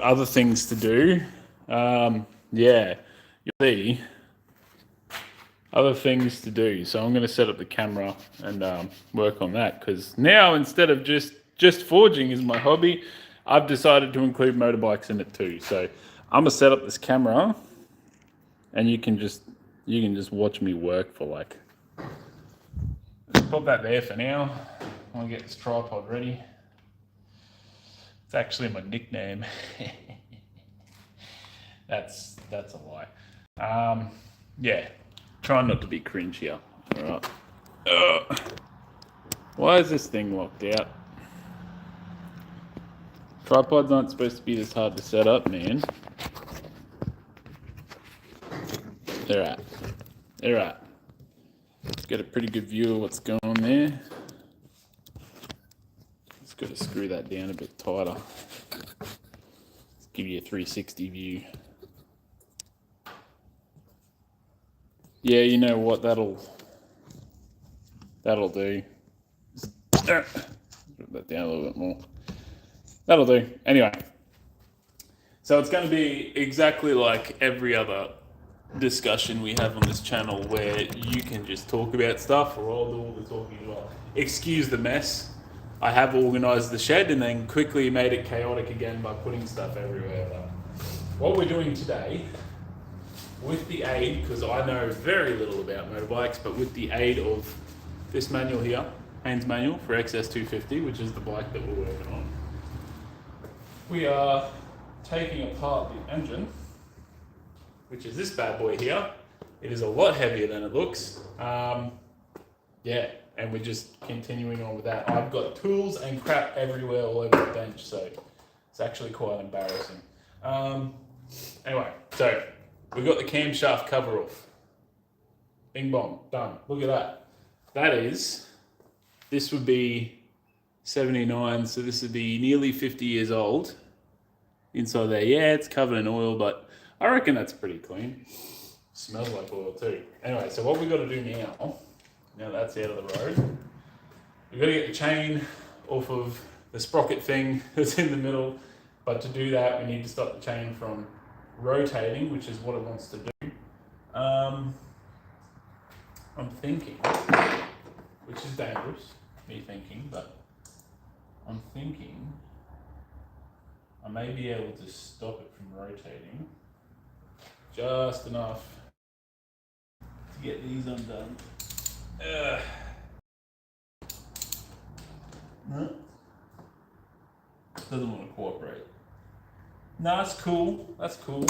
other things to do. Yeah, you'll see other things to do. So I'm going to set up the camera and work on that, because now instead of just forging is my hobby, I've decided to include motorbikes in it too. So I'm gonna set up this camera, and you can just watch me work for like. Let's put that there for now. I want to get this tripod ready. It's actually my nickname. That's a lie. Yeah, try not to be cringe here. All right. Why is this thing locked out? Tripods aren't supposed to be this hard to set up, man. They're at. Let's get a pretty good view of what's going on there. Just got to screw that down a bit tighter. Let's give you a 360 view. Yeah, you know what, that'll do. Put that down a little bit more. That'll do. Anyway, so it's going to be exactly like every other discussion we have on this channel, where you can just talk about stuff, or I'll do all the talking as well. Excuse the mess. I have organised the shed and then quickly made it chaotic again by putting stuff everywhere. But what we're doing today, with the aid, because I know very little about motorbikes, but with the aid of this manual here, Haynes manual for XS250, which is the bike that we're working on, we are taking apart the engine, which is this bad boy here. It is a lot heavier than it looks. Yeah, and we're just continuing on with that. I've got tools and crap everywhere all over the bench, so it's actually quite embarrassing. Anyway, so we've got the camshaft cover off. Bing bong, done. Look at that. This would be 79, so this would be nearly 50 years old. Inside there, yeah, it's covered in oil, but I reckon that's pretty clean. Smells like oil too. Anyway, so what we've got to do now that's out of the road, we've got to get the chain off of the sprocket thing that's in the middle. But to do that, we need to stop the chain from rotating, which is what it wants to do. I'm thinking, which is dangerous, me thinking, but I'm thinking I may be able to stop it from rotating just enough to get these undone. No, doesn't want to cooperate. No, that's cool. So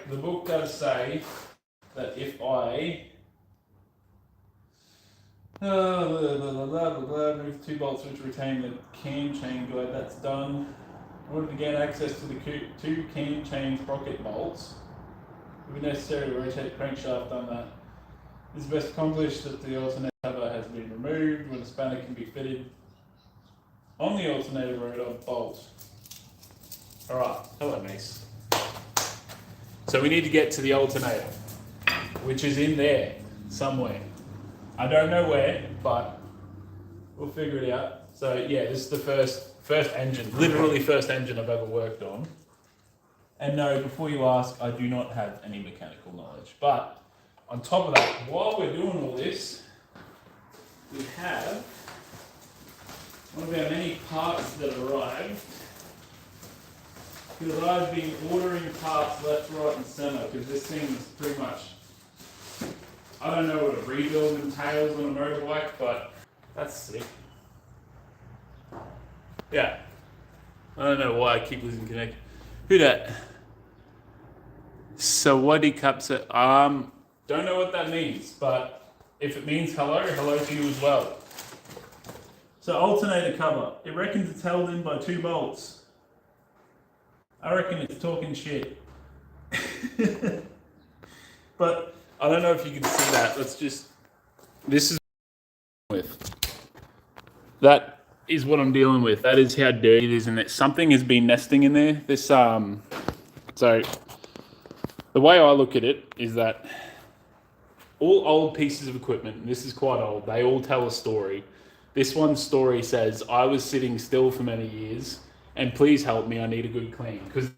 the book does say that if I move 2 bolts which retain the cam chain guide, that's done. In order to gain access to the 2 cam chain sprocket bolts, it would be necessary to rotate the crankshaft. Done that. This is best accomplished that the alternator cover has been removed, when the spanner can be fitted on the alternator rotor bolt. Alright, hello mates. So we need to get to the alternator, which is in there somewhere. I don't know where, but we'll figure it out. So yeah, this is the first engine, literally first engine I've ever worked on. And no, before you ask, I do not have any mechanical knowledge. But on top of that, while we're doing all this, we have one of our many parts that arrived. Because I've been ordering parts left, right and centre, because this thing is pretty much, I don't know what a rebuild entails on a motorbike, but that's sick. Yeah. I don't know why I keep losing connection. Who dat? Sawadee Kapsa. Don't know what that means, but if it means hello, hello to you as well. So alternator cover. It reckons it's held in by 2 bolts. I reckon it's talking shit. But I don't know if you can see that. This is with. That is what I'm dealing with. That is how dirty it is, and that something has been nesting in there. So the way I look at it is that all old pieces of equipment, and this is quite old, they all tell a story. This one's story says, I was sitting still for many years, and please help me. I need a good clean because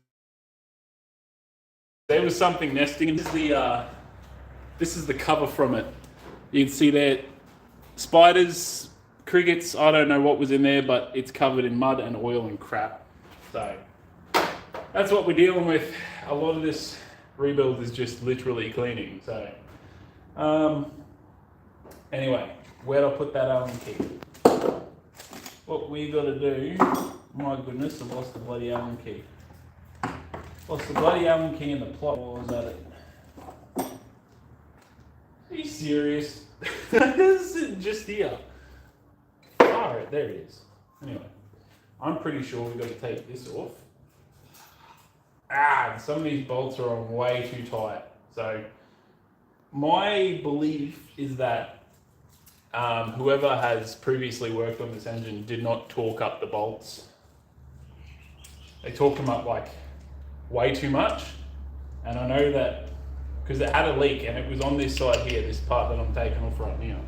there was something nesting, and this is the cover from it. You can see there, spiders, crickets. I don't know what was in there, but it's covered in mud and oil and crap. So that's what we're dealing with. A lot of this rebuild is just literally cleaning. So anyway, where'd I put that Allen key? What we got to do, my goodness, I lost the bloody Allen key. Lost the bloody Allen key in the plot. What was at it? Are you serious? This is just here. Alright, there it is. Anyway, I'm pretty sure we've got to take this off. Some of these bolts are on way too tight. So my belief is that whoever has previously worked on this engine did not torque up the bolts. They torqued them up like way too much. And I know that because it had a leak and it was on this side here, this part that I'm taking off right now.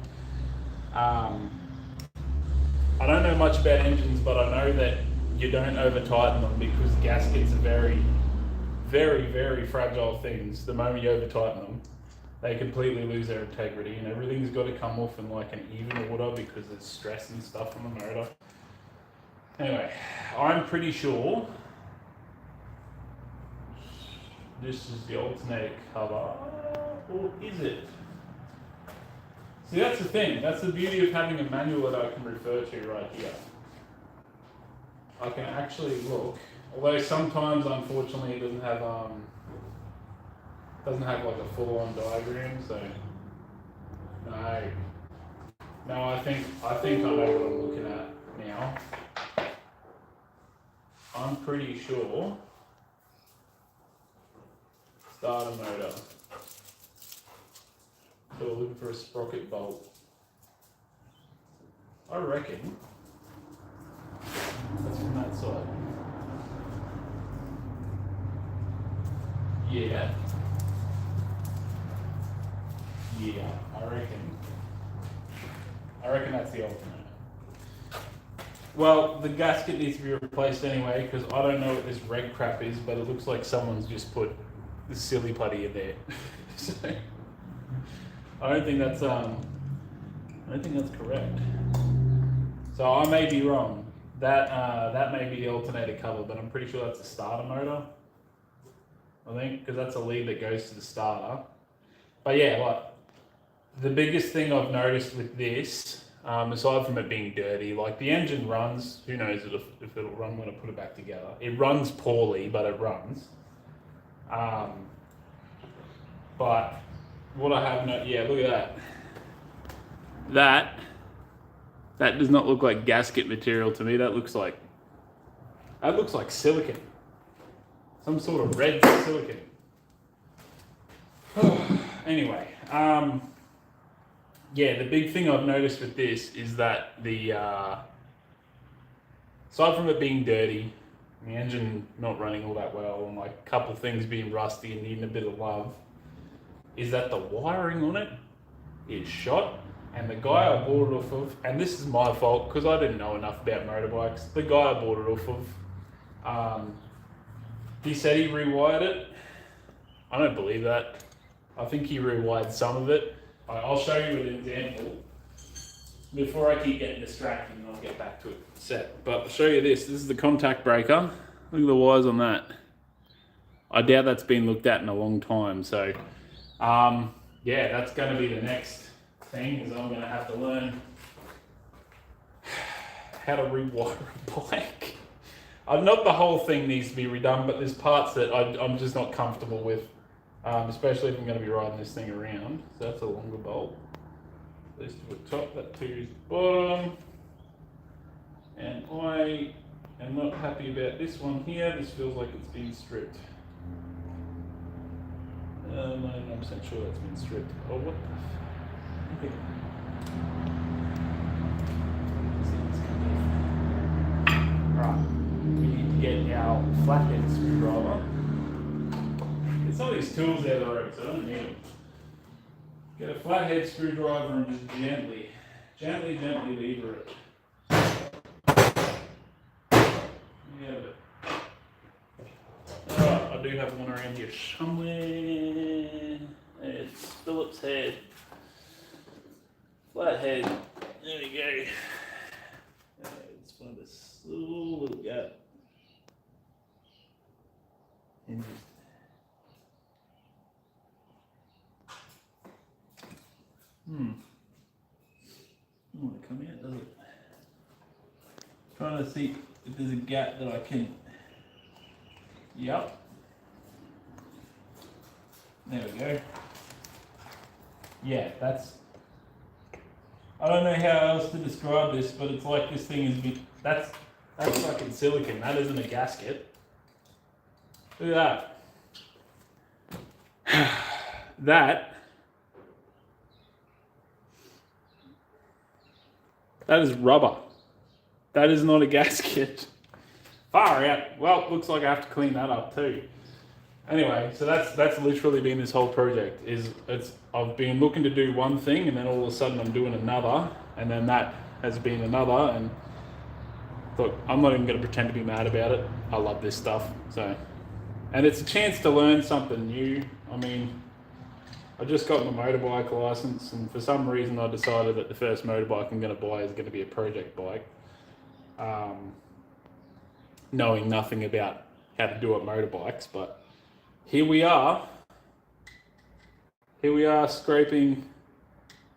I don't know much about engines, but I know that you don't over tighten them because gaskets are very, very, very fragile things. The moment you over tighten them, they completely lose their integrity, and everything's got to come off in like an even order because there's stress and stuff on the motor. Anyway, I'm pretty sure this is the alternator cover, or is it? See, that's the thing. That's the beauty of having a manual that I can refer to right here. I can actually look, although sometimes, unfortunately, it doesn't have like a full-on diagram. So no, I think I know what I'm looking at now. I'm pretty sure. Starter motor. So we're looking for a sprocket bolt. I reckon that's from that side. Yeah, I reckon that's the alternator. Well, the gasket needs to be replaced anyway because I don't know what this red crap is, but it looks like someone's just put the silly putty in there. So I don't think that's correct. So I may be wrong. That may be the alternator cover, but I'm pretty sure that's a starter motor. I think because that's a lead that goes to the starter. But yeah, like the biggest thing I've noticed with this, aside from it being dirty, like the engine runs. Who knows if it'll run when I put it back together? It runs poorly, but it runs. But what I have look at that. That does not look like gasket material to me. That looks like silicon. Some sort of red silicon. Anyway, yeah, the big thing I've noticed with this is that the aside from it being dirty, the engine not running all that well, and like a couple things being rusty and needing a bit of love, is that the wiring on it is shot. And the guy I bought it off of, and this is my fault because I didn't know enough about motorbikes. The guy I bought it off of, he said he rewired it. I don't believe that. I think he rewired some of it. I'll show you an example. Before I keep getting distracted, and I'll get back to it in a sec. But I'll show you this. This is the contact breaker. Look at the wires on that. I doubt that's been looked at in a long time. So, yeah, that's going to be the next thing, is I'm going to have to learn how to rewire a bike. Not the whole thing needs to be redone, but there's parts that I'm just not comfortable with, especially if I'm going to be riding this thing around. So that's a longer bolt. This to the top, that to the bottom. And I am not happy about this one here. This feels like it's been stripped. 99% sure that's been stripped. Oh, what the f... Okay. Right, we need to get our flathead screwdriver. There's some of these tools out of the road, so I don't need them. Get a flathead screwdriver and just gently lever it. Yeah, alright, I do have one around here somewhere. It's Phillips head. Flat head. There we go. It's one of this little gap. Doesn't want to come out, does it? Trying to see if there's a gap that I can. Yep. There we go. Yeah, that's. I don't know how else to describe this, but it's like this thing is big. That's fucking silicon. That isn't a gasket. Look at that. That is rubber. That is not a gasket. Far out. Well, looks like I have to clean that up too. Anyway, so that's literally been this whole project. I've been looking to do one thing, and then all of a sudden I'm doing another, and then that has been another. And look, I'm not even going to pretend to be mad about it. I love this stuff. So, and it's a chance to learn something new. I mean, I just got my motorbike license, and for some reason I decided that the first motorbike I'm going to buy is going to be a project bike. Knowing nothing about how to do it motorbikes, but here we are scraping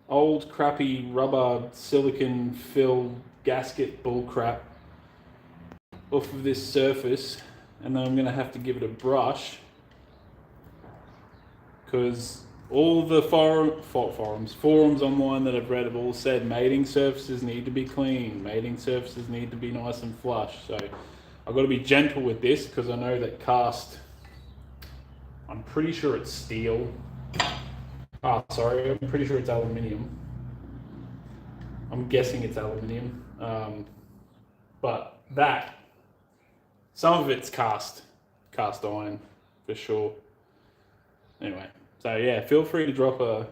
old crappy rubber silicon filled gasket bullcrap off of this surface, and then I'm going to have to give it a brush because all the forums online that I've read have all said mating surfaces need to be clean, mating surfaces need to be nice and flush. So I've got to be gentle with this because I know that cast, I'm pretty sure it's steel. Sorry, I'm pretty sure it's aluminium. I'm guessing it's aluminium. But some of it's cast iron for sure. Anyway, so yeah, feel free to drop a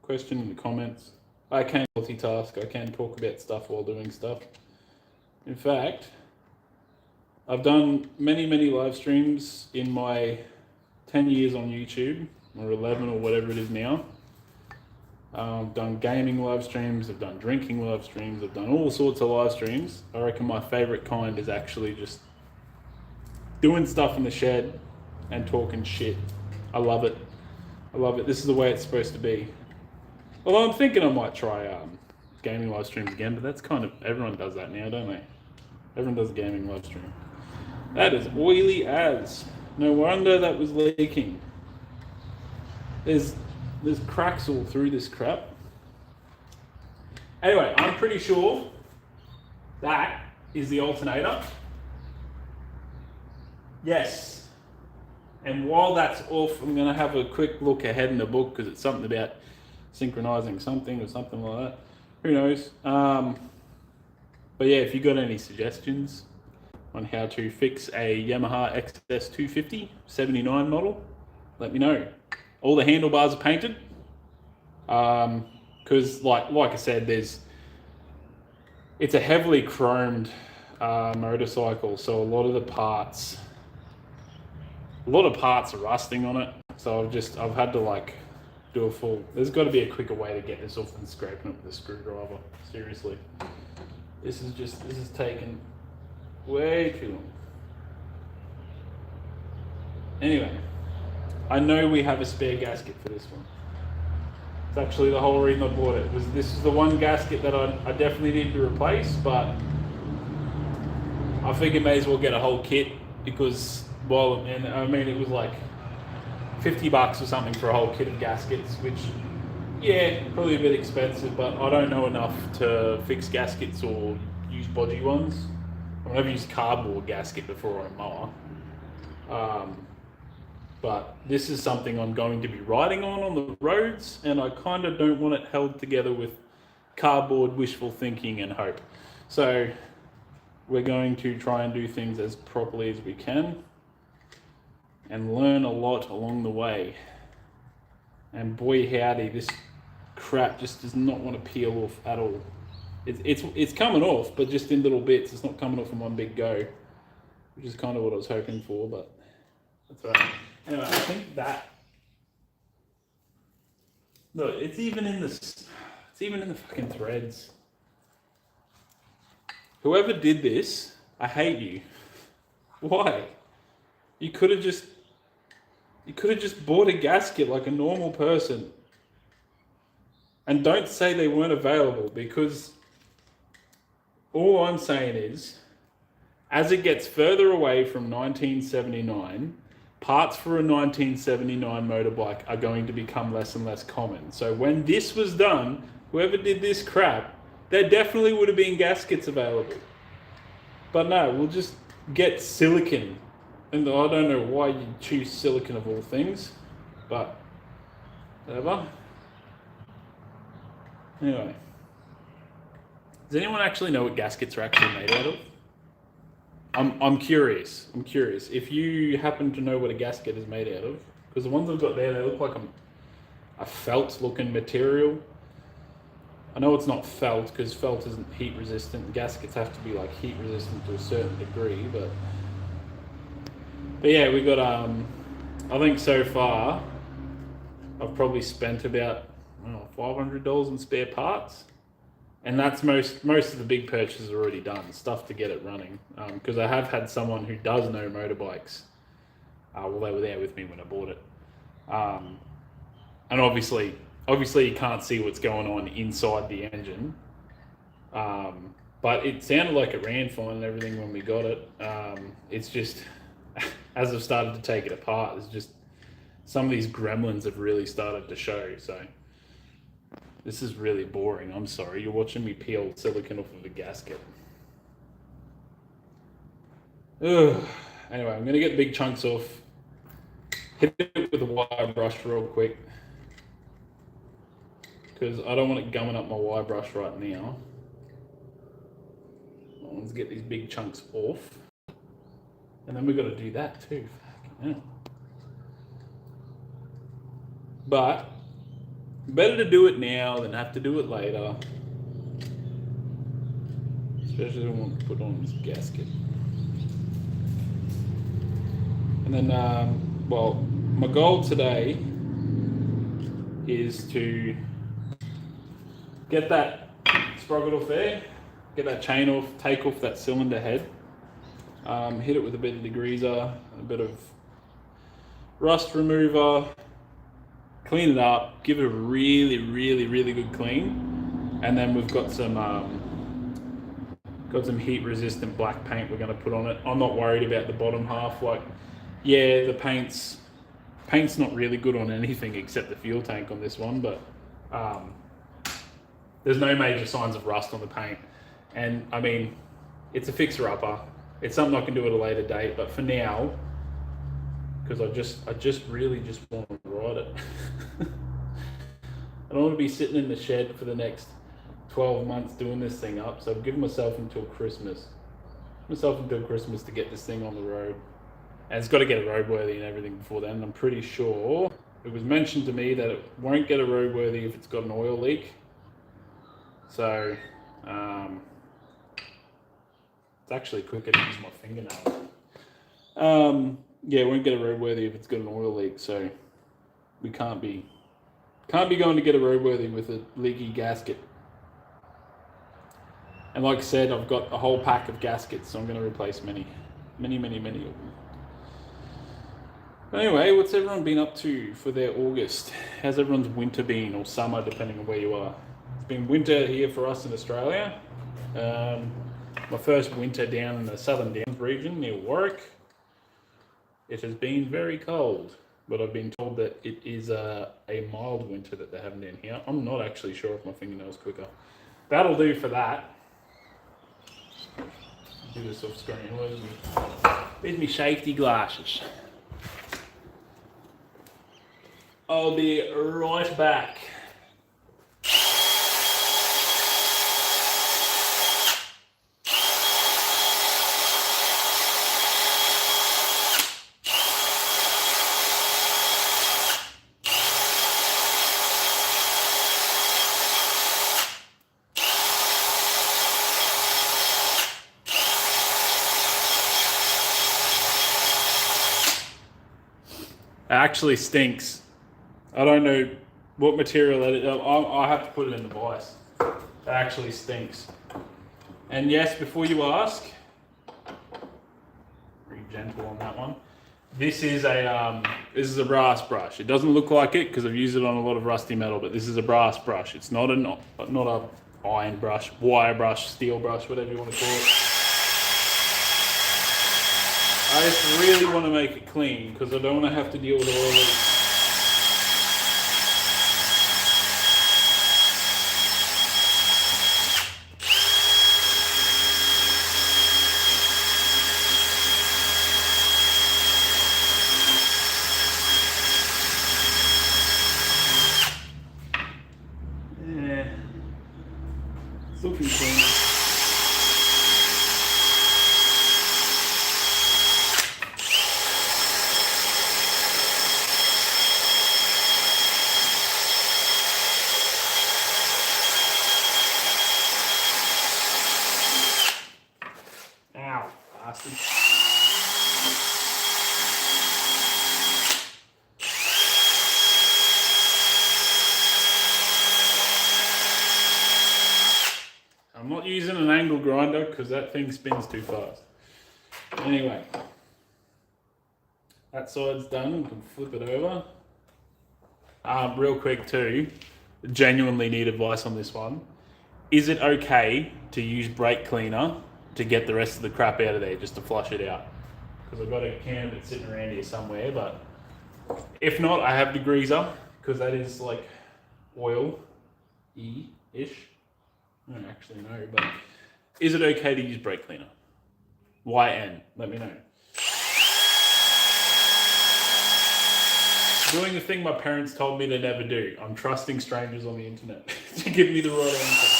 question in the comments. I can multitask, I can talk about stuff while doing stuff. In fact, I've done many live streams in my 10 years on YouTube, or 11 or whatever it is now. I've done gaming live streams, I've done drinking live streams, I've done all sorts of live streams. I reckon my favorite kind is actually just doing stuff in the shed and talking shit. I love it. This is the way it's supposed to be. Although I'm thinking I might try gaming live streams again, but that's kind of, everyone does that now, don't they? Everyone does a gaming live stream. That is oily as. No wonder that was leaking. There's cracks all through this crap. Anyway, I'm pretty sure that is the alternator. Yes. And while that's off, I'm going to have a quick look ahead in the book because it's something about synchronizing something or something like that. Who knows? But yeah, if you got any suggestions on how to fix a Yamaha XS250 79 model, let me know. All the handlebars are painted because like I said, it's a heavily chromed motorcycle, so a lot of parts are rusting on it. So I've had to like do a full, there's got to be a quicker way to get this off than scraping it with a screwdriver. Seriously, this is taking way too long. Anyway, I know we have a spare gasket for this one. It's actually the whole reason I bought it. This is the one gasket that I definitely need to replace, but I figured may as well get a whole kit because, well, and I mean it was like $50 or something for a whole kit of gaskets, which, yeah, probably a bit expensive, but I don't know enough to fix gaskets or use bodgy ones. I mean, I've used cardboard gasket before on a mower. But this is something I'm going to be riding on the roads, and I kind of don't want it held together with cardboard wishful thinking and hope. So we're going to try and do things as properly as we can and learn a lot along the way. And boy howdy, this crap just does not want to peel off at all. It's coming off, but just in little bits. It's not coming off in one big go, which is kind of what I was hoping for, but that's all right. Anyway, I think that, look, it's even in the fucking threads. Whoever did this, I hate you. Why? You could have just bought a gasket like a normal person. And don't say they weren't available, because all I'm saying is, as it gets further away from 1979, parts for a 1979 motorbike are going to become less and less common. So when this was done, whoever did this crap, there definitely would have been gaskets available. But no, we'll just get silicon. And I don't know why you choose silicon of all things, but whatever. Anyway, does anyone actually know what gaskets are actually made out of? I'm curious. I'm curious. If you happen to know what a gasket is made out of, because the ones I've got there, they look like a felt-looking material. I know it's not felt, because felt isn't heat resistant. Gaskets have to be like heat resistant to a certain degree, but yeah, we got I think so far I've probably spent about $500 in spare parts, and that's most of the big purchases are already done, stuff to get it running, because I have had someone who does know motorbikes, well, they were there with me when I bought it, and obviously you can't see what's going on inside the engine, but it sounded like it ran fine and everything when we got it. It's just as I've started to take it apart, there's just some of these gremlins have really started to show. So this is really boring. I'm sorry. You're watching me peel silicon off of a gasket. Ugh. Anyway, I'm going to get big chunks off. Hit it with a wire brush real quick, because I don't want it gumming up my wire brush right now. Let's get these big chunks off. And then we've got to do that too. Fucking hell. But better to do it now than have to do it later. Especially when I want to put on this gasket. And then, well, my goal today is to get that sprocket off there, get that chain off, take off that cylinder head, hit it with a bit of degreaser, a bit of rust remover, clean it up, give it a really good clean, and then we've got some heat resistant black paint we're going to put on it. I'm not worried about the bottom half. Like, yeah, the paint's not really good on anything except the fuel tank on this one, but there's no major signs of rust on the paint. And I mean, it's a fixer-upper. It's something I can do at a later date, but for now, because I just really want to ride it. I don't want to be sitting in the shed for the next 12 months doing this thing up, so I've given myself until Christmas. To get this thing on the road. And it's got to get roadworthy and everything before then. I'm pretty sure it was mentioned to me that it won't get a roadworthy if it's got an oil leak. So, it's actually quicker to use my fingernail. Yeah, it won't get a roadworthy if it's got an oil leak, so we can't be going to get a roadworthy with a leaky gasket. And like I said, I've got a whole pack of gaskets, so I'm going to replace many of them. But anyway, what's everyone been up to for their August? How's everyone's winter been, or summer, depending on where you are? It's been winter here for us in Australia. My first winter down in the Southern Downs region near Warwick. It has been very cold, but I've been told that it is a mild winter that they're having down here. I'm not actually sure if my fingernail's quicker. That'll do for that. Do this off screen. Where's me safety glasses? I'll be right back. It actually stinks. I don't know what material that is. I have to put it in the vise. It actually stinks. And yes, before you ask, very gentle on that one. This is a brass brush. It doesn't look like it because I've used it on a lot of rusty metal, but this is a brass brush. It's not a iron brush, wire brush, steel brush, whatever you want to call it. I just really want to make it clean because I don't want to have to deal with all of these. It's looking clean. Ow, bastard. I'm not using an angle grinder because that thing spins too fast. Anyway, that side's done. You can flip it over. Real quick too, genuinely need advice on this one. Is it okay to use brake cleaner to get the rest of the crap out of there, just to flush it out? Because I've got a can of it sitting around here somewhere, but if not, I have Degreaser, because that is like oil-y-ish. I don't actually know, but is it okay to use brake cleaner? YN, let me know. Doing the thing my parents told me to never do. I'm trusting strangers on the internet to give me the right answer.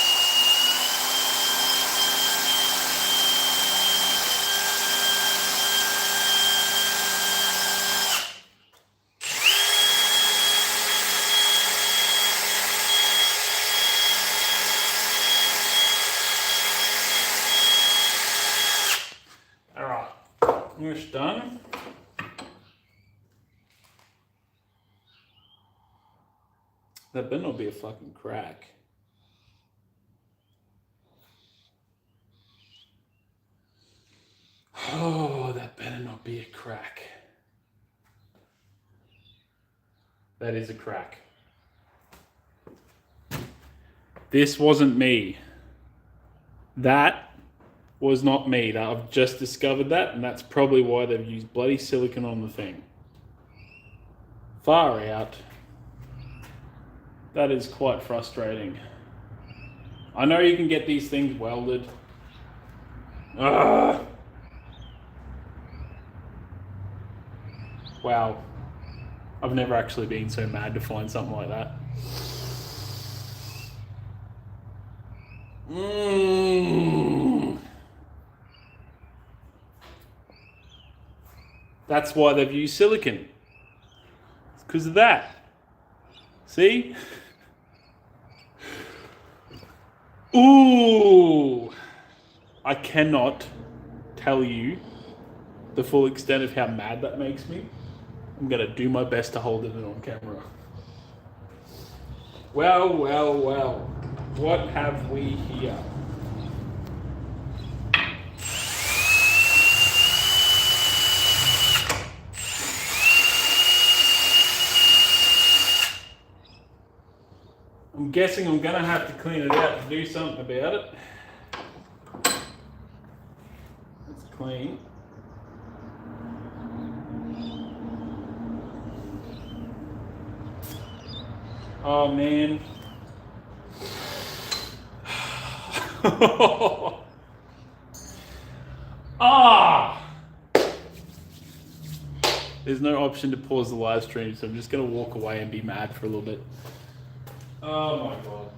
Alright, almost done. That better not be a fucking crack. Oh, that better not be a crack. That is a crack. This wasn't me. That was not me. I've just discovered that, and that's probably why they've used bloody silicone on the thing. Far out. That is quite frustrating. I know you can get these things welded. Ugh. Wow. I've never actually been so mad to find something like that. That's why they've used silicone. It's because of that. See? Ooh! I cannot tell you the full extent of how mad that makes me. I'm gonna do my best to hold it in on camera. Well, well, well. What have we here? I'm guessing I'm gonna have to clean it out to do something about it. It's clean. Oh man. Ah! There's no option to pause the live stream, so I'm just gonna walk away and be mad for a little bit. Oh my god.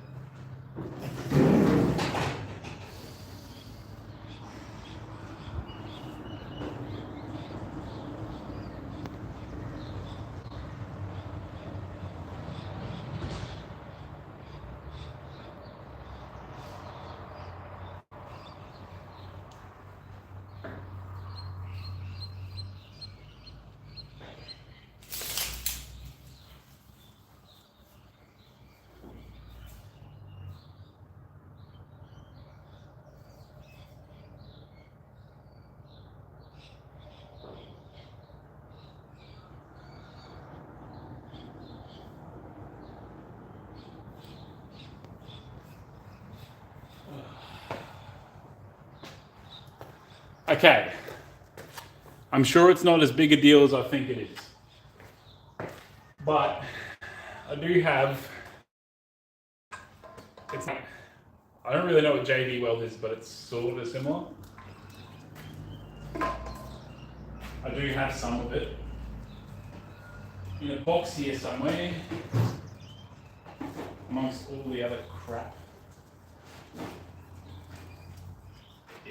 Okay. I'm sure it's not as big a deal as I think it is. But I do have, it's not, I don't really know what JD Weld is, but it's sort of similar. I do have some of it in a box here somewhere, amongst all the other crap.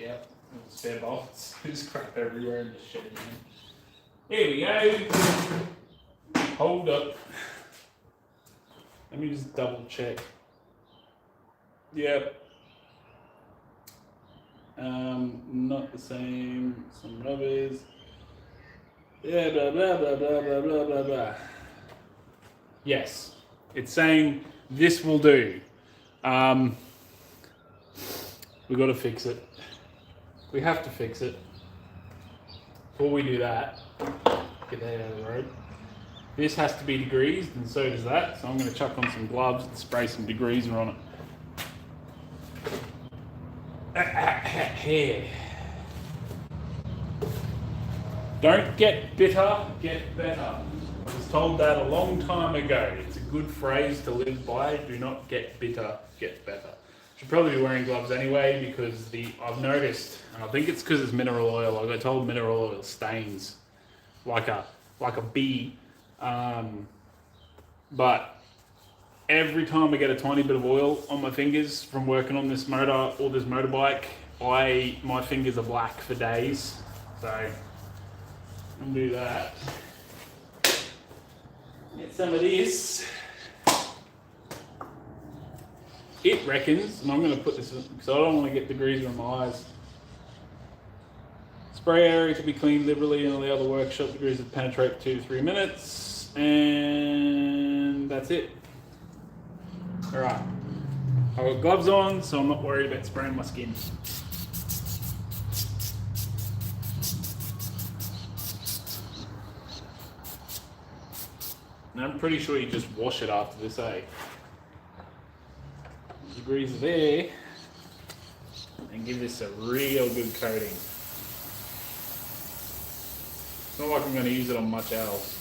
Yep, spare bolts. There's crap everywhere in the shed, man. Here we go. Hold up. Let me just double check. Yep. Not the same. Some rubbers. Yeah, blah, blah, blah, blah, blah, blah, blah, blah. Yes. It's saying this will do. We've got to fix it. We have to fix it. Before we do that, get that out of the road. This has to be degreased, and so does that. So I'm going to chuck on some gloves and spray some degreaser on it. Here. Don't get bitter, get better. I was told that a long time ago. It's a good phrase to live by. Do not get bitter, get better. Should probably be wearing gloves anyway because I've noticed, and I think it's because it's mineral oil. I got told mineral oil stains like a bee. But every time I get a tiny bit of oil on my fingers from working on this motor or this motorbike, my fingers are black for days. So I'm gonna do that. Get some of this. It reckons, and I'm going to put this in because I don't want to get degreaser in my eyes. Spray area to be cleaned liberally and allow the workshop degreaser to penetrate for 2 to 3 minutes. And that's it. Alright. I've got gloves on, so I'm not worried about spraying my skin. And I'm pretty sure you just wash it after this, eh? Degreaser there, and give this a real good coating. It's not like I'm going to use it on much else.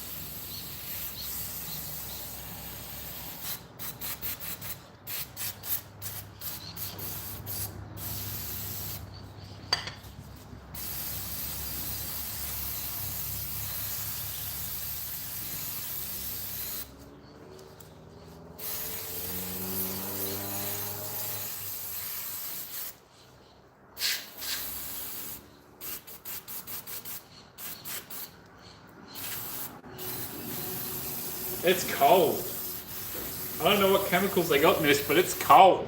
It's cold. I don't know what chemicals they got in this, but it's cold.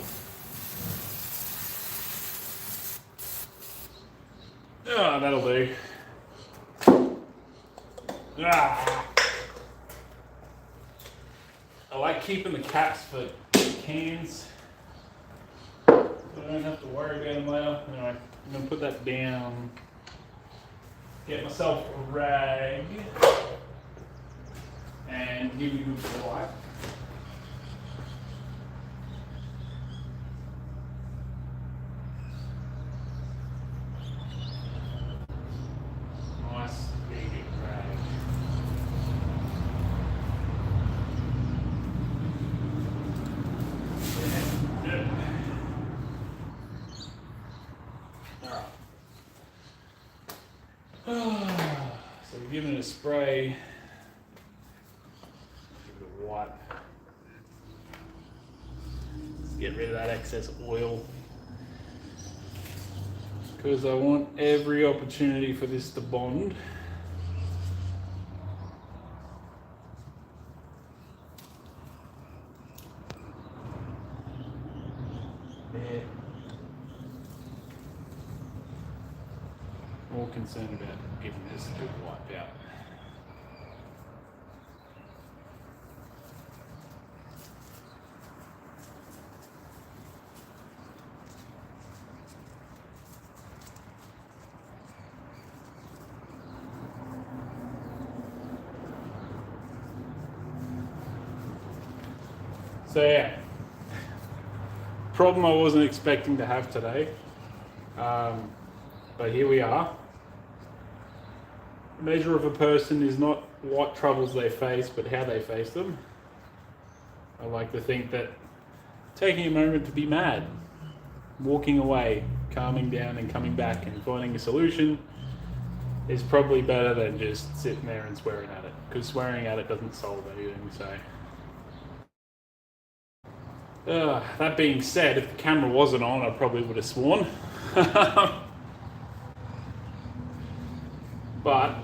Oh, that'll do. Ah. I like keeping the caps for cans, so I don't have to worry about them later. Anyway, I'm going to put that down. Get myself a rag. And give you a good wipe. Nice big rag. Yeah. Alright. So we're giving it a spray. Wipe. Let's get rid of that excess oil because I want every opportunity for this to bond. There. More concerned about giving this a good wipe out. So yeah, problem I wasn't expecting to have today, but here we are. measure of a person is not what troubles they face, but how they face them. I like to think that taking a moment to be mad, walking away, calming down and coming back and finding a solution is probably better than just sitting there and swearing at it, because swearing at it doesn't solve anything. So that being said, if the camera wasn't on, I probably would have sworn. But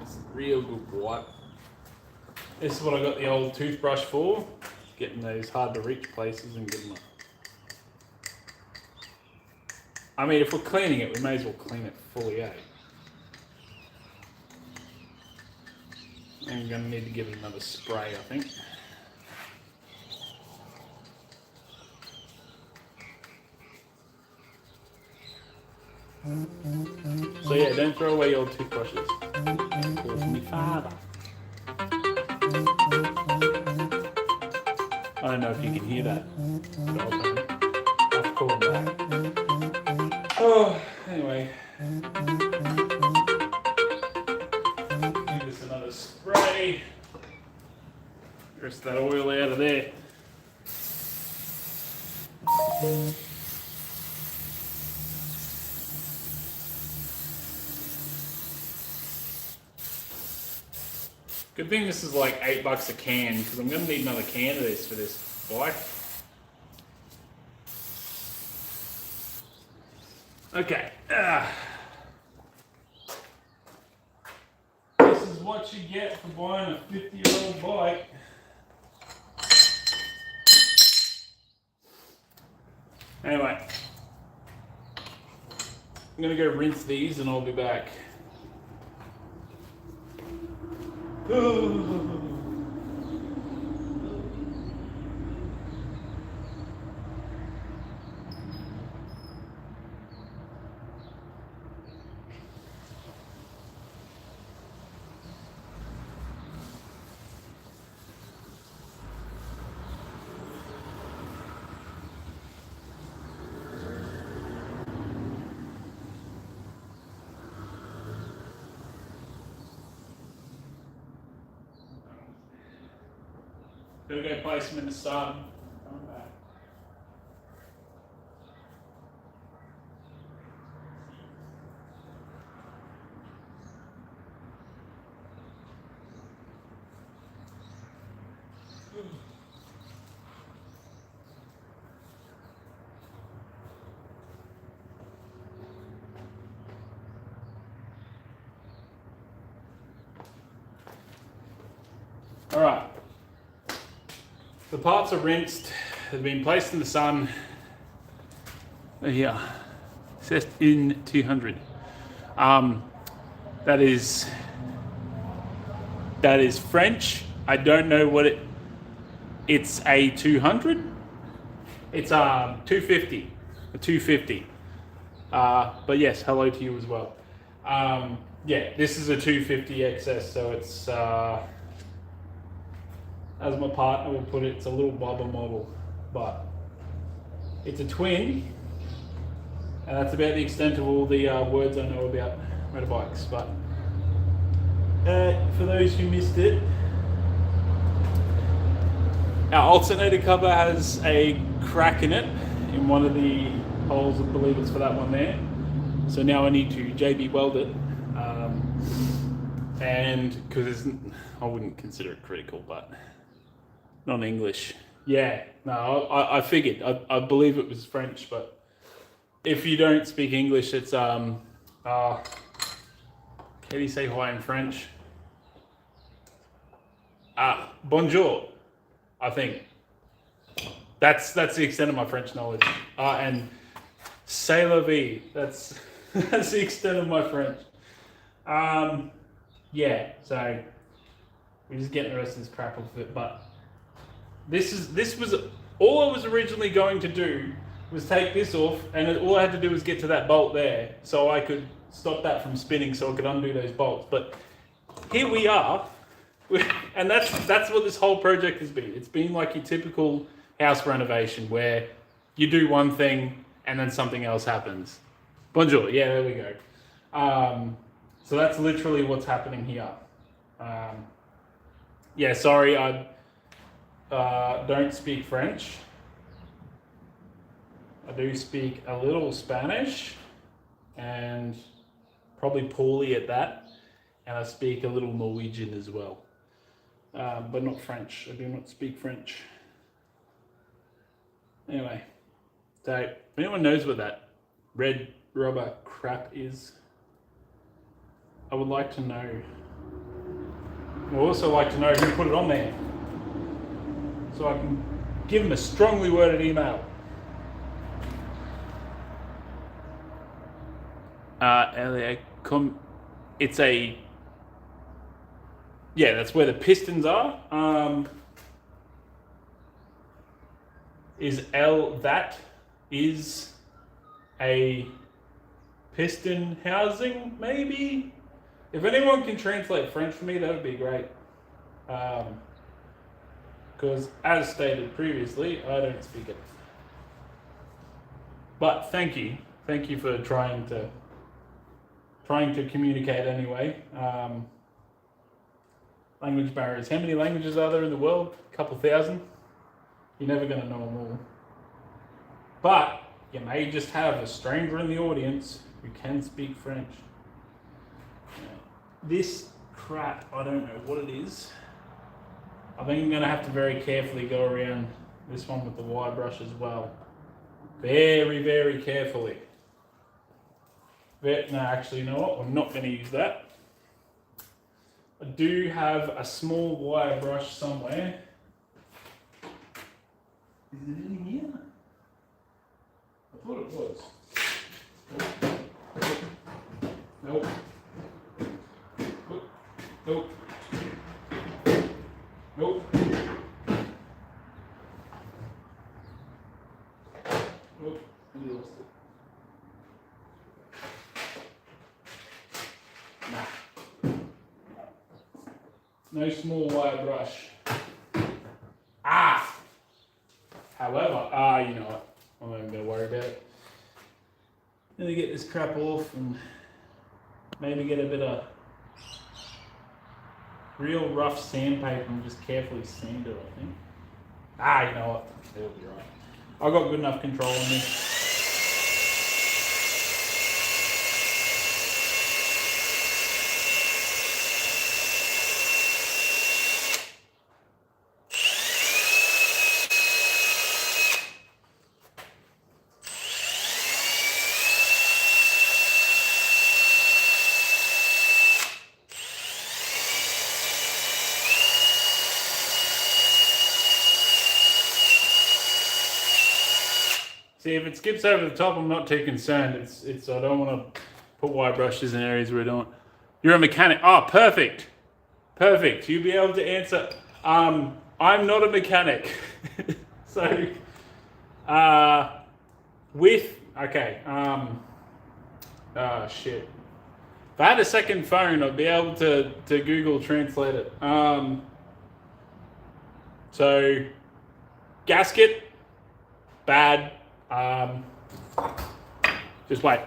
it's a real good wipe. This is what I got the old toothbrush for, getting those hard to reach places and getting them up. I mean, if we're cleaning it, we may as well clean it fully out. I'm going to need to give it another spray, I think. So yeah, don't throw away your old toothbrushes. Call me father. I don't know if you can hear that. I've called that. Oh, anyway. Give this another spray. Rest that oil out of there. Good thing this is like $8 a can, because I'm going to need another can of this for this bike. Okay. This is what you get for buying a 50-year-old bike. Anyway. I'm going to go rinse these and I'll be back. Gotta go place them in the sun. Coming back. All right. The parts are rinsed, they've been placed in the sun. Here, set in 200. That is French. I don't know what it's a 200. It's 250, a 250. But yes, hello to you as well. Yeah, this is a 250 XS, so it's as my partner will put it, it's a little bobber model, but it's a twin, and that's about the extent of all the words I know about motorbikes. But for those who missed it, our alternator cover has a crack in it, in one of the holes. I believe it's for that one there. So now I need to JB weld it, and because I wouldn't consider it critical, but not English. Yeah, no, I figured. I believe it was French, but if you don't speak English, it's can you say hi in French? Bonjour, I think. That's the extent of my French knowledge. And c'est la vie. That's the extent of my French. Yeah, so we're just getting the rest of this crap off of it, but this was all I was originally going to do, was take this off, and all I had to do was get to that bolt there, so I could stop that from spinning, so I could undo those bolts. But here we are, and that's what this whole project has been. It's been like your typical house renovation, where you do one thing and then something else happens. Bonjour, yeah, there we go. So that's literally what's happening here. Yeah, sorry, I don't speak French. I do speak a little Spanish, and probably poorly at that. And I speak a little Norwegian as well, but not French. I do not speak French. Anyway, so if anyone knows what that red rubber crap is, I would like to know. I'd also like to know who put it on there, so I can give them a strongly worded email. It's a, yeah, that's where the pistons are. That is a piston housing, maybe? If anyone can translate French for me, that would be great. Because as stated previously, I don't speak it. But thank you for trying to communicate anyway. Language barriers. How many languages are there in the world? A couple thousand. You're never going to know them all. But you may just have a stranger in the audience who can speak French. This crap, I don't know what it is. I think I'm going to have to very carefully go around this one with the wire brush as well. Very, very carefully. No, actually, you know what? I'm not going to use that. I do have a small wire brush somewhere. Is it in here? I thought it was. Nope. Nope. Nope. Nope. I lost it. Nah. No small wire brush. However, you know what? I'm not even going to worry about it. Let me get this crap off and maybe get a bit of real rough sandpaper and just carefully sand it, I think. You know what? It'll be right. I've got good enough control on this. See, if it skips over the top, I'm not too concerned. It's I don't want to put wire brushes in areas where I don't. You're a mechanic. Oh, perfect. Perfect. You'll be able to answer. I'm not a mechanic. So, okay. Shit. If I had a second phone, I'd be able to Google Translate it. So, gasket, bad. Just wait.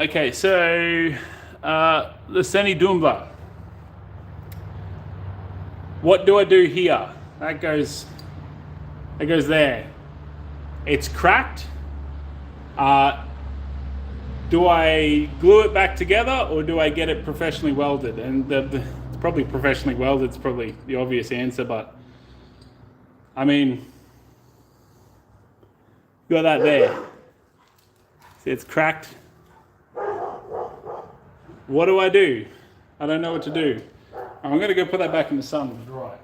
Okay, so Leseni Dumba. What do I do here? That goes there. It's cracked. Do I glue it back together or do I get it professionally welded? And it's probably professionally welded. It's probably the obvious answer, but I mean, you got that there. See, it's cracked. What do? I don't know what to do. I'm going to go put that back in the sun to dry.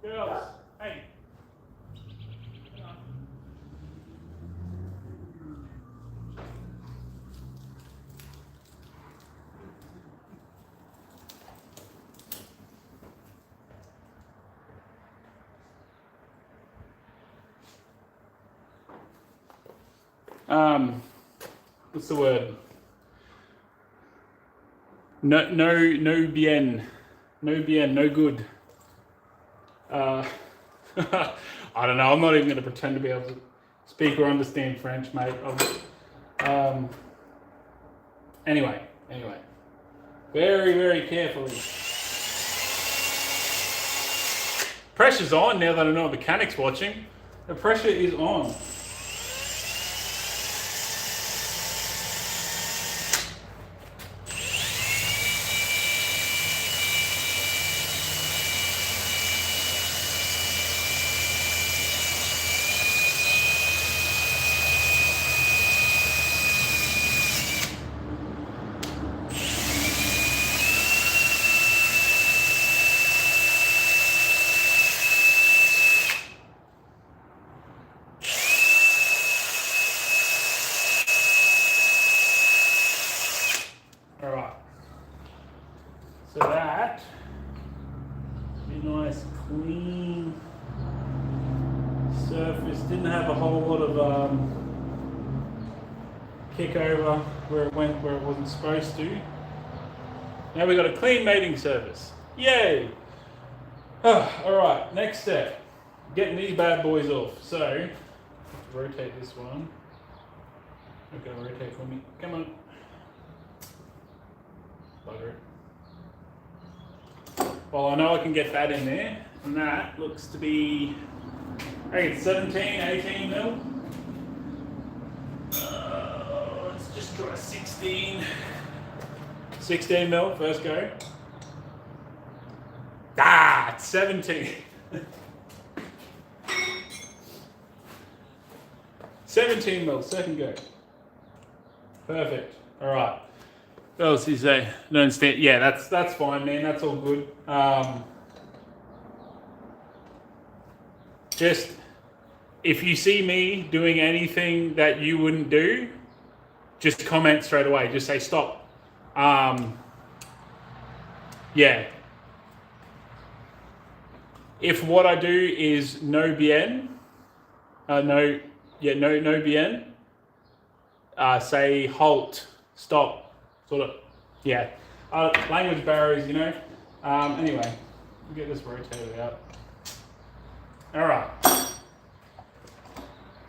Girls, hey. What's the word? No bien. No bien, no good. I don't know, I'm not even going to pretend to be able to speak or understand French, mate. Anyway. Very, very carefully. Pressure's on now that I know a mechanic's watching. The pressure is on. Alright. So that be nice, clean surface. Didn't have a whole lot of kick over where it went where it wasn't supposed to. Now we've got a clean mating surface. Yay! Alright, next step. Getting these bad boys off. So, rotate this one. Not gonna rotate for me. Come on. Bugger it. Well, I know I can get that in there, and that looks to be, I think it's 17, 18 mil. Let's just try 16. 16 mil, first go. It's 17. 17 mil, second go. Perfect. All right. What else do you say? No, understand. Yeah, that's fine, man. That's all good. Just if you see me doing anything that you wouldn't do, just comment straight away. Just say stop. Yeah. If what I do is no bien, no bien, say halt, stop, sort of, yeah. Language barriers, you know. Anyway, we'll get this rotated out. All right.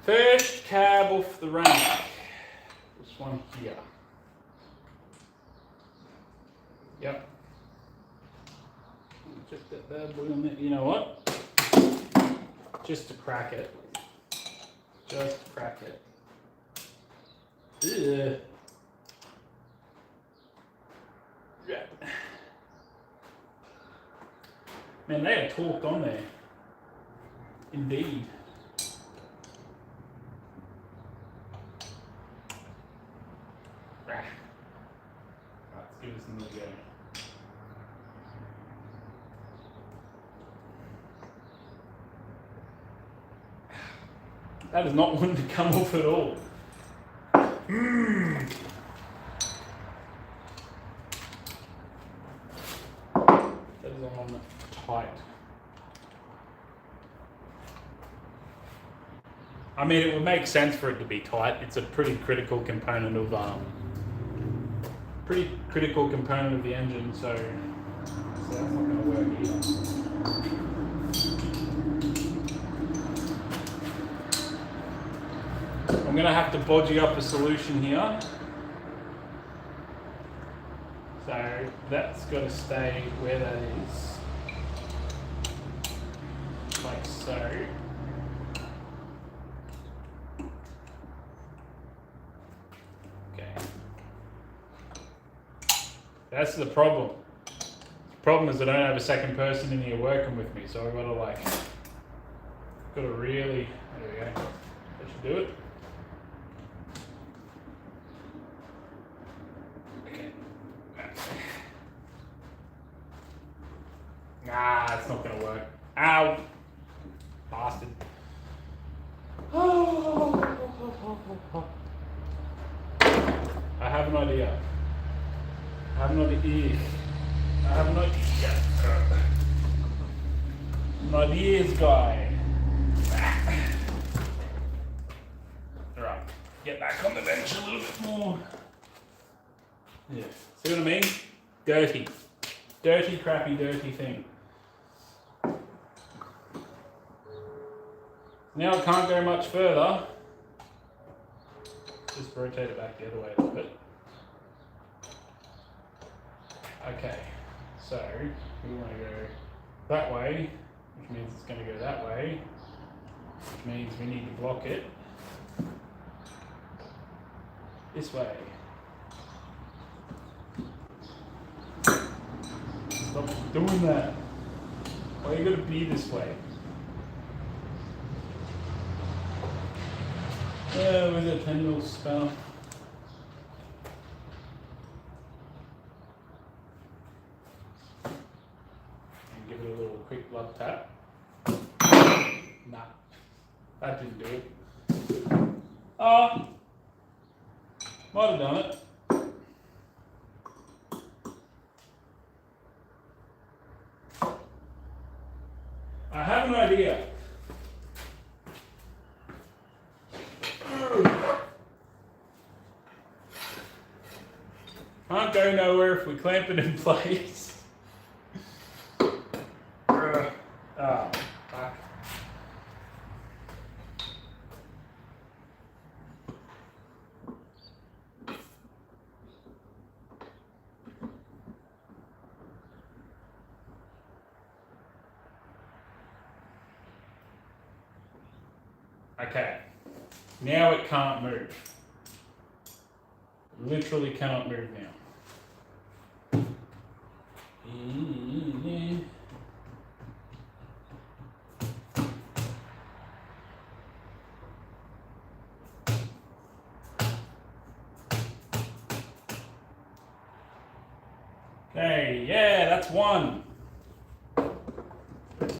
First cab off the rank. This one here. Yep. Check that bad boy on there. You know what? Just to crack it. Just to crack it. Ugh. Yeah. Man, they have talked on there. Indeed. Right, let's give this another go. That is not one to come off at all. That is on tight. I mean, it would make sense for it to be tight. It's a pretty critical component of the engine, so that's not going to work either. I'm going to have to bodgy up a solution here. So that's got to stay where that is, like so. That's the problem. The problem is I don't have a second person in here working with me, so I've got to really, there we go. That should do it. Okay. Nah, it's not going to work. Ow! Bastard. I have an idea. I have an idea. An ideas guy. Alright, get back on the bench a little bit more. Yeah, see what I mean? Dirty. Dirty, crappy, dirty thing. Now it can't go much further. Just rotate it back the other way a little bit. Okay, so we want to go that way, which means it's going to go that way, which means we need to block it this way. Stop doing that. Why you got to be this way? With a 10mm spanner. And give it a little quick blood tap. Nah, that didn't do it. Might have done it. I have an idea. Can't go nowhere if we clamp it in place. Fuck. Okay, now it can't move. Literally cannot move now. Okay, yeah, that's one.